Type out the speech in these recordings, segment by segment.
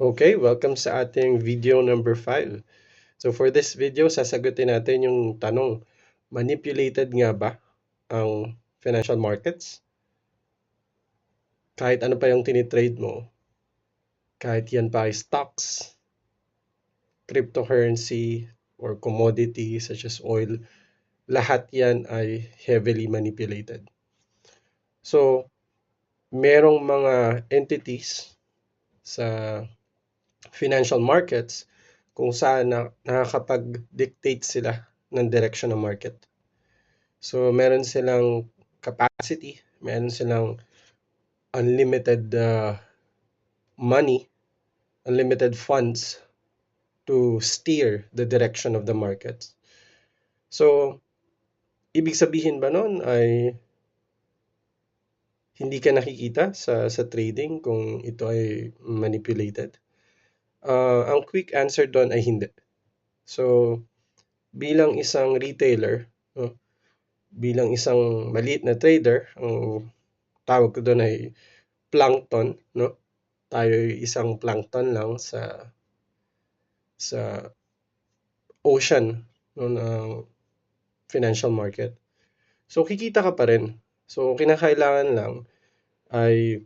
Okay, welcome sa ating video number 5. So for this video, sasagutin natin yung tanong, manipulated nga ba ang financial markets? Kahit ano pa yung tinitrade mo, kahit yan pa ay stocks, cryptocurrency, or commodity such as oil, lahat yan ay heavily manipulated. So, merong mga entities sa financial markets kung saan nakakapag-dictate sila ng direction ng market. So, meron silang capacity, meron silang unlimited money, unlimited funds to steer the direction of the market. So, ibig sabihin ba nun ay hindi ka nakikita sa trading kung ito ay manipulated? Ang quick answer doon ay hindi. So, bilang isang retailer, no, bilang isang maliit na trader, ang tawag ko doon ay plankton, no? Tayo ay isang plankton lang sa ocean, no, ng financial market. So kikita ka pa rin. So kinakailangan lang ay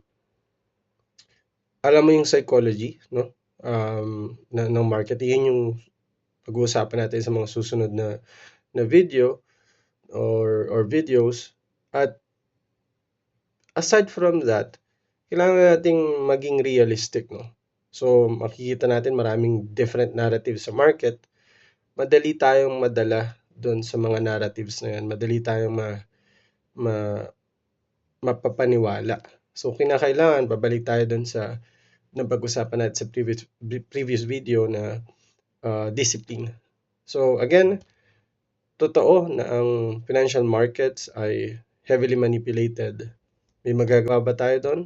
alam mo yung psychology, no? Ng market. Yan yung pag-uusapan natin sa mga susunod na video or videos. At aside from that, kailangan nating maging realistic, no? So, makikita natin maraming different narratives sa market. Madali tayong madala doon sa mga narratives na yan. Madali tayong ma, mapapaniwala. So, kinakailangan, babalik tayo doon sa napag-usapan natin sa previous video na discipline. So, again, totoo na ang financial markets ay heavily manipulated. May magagawa ba tayo doon?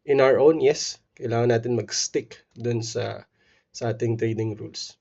In our own, yes. Kailangan natin mag-stick dun sa ating trading rules.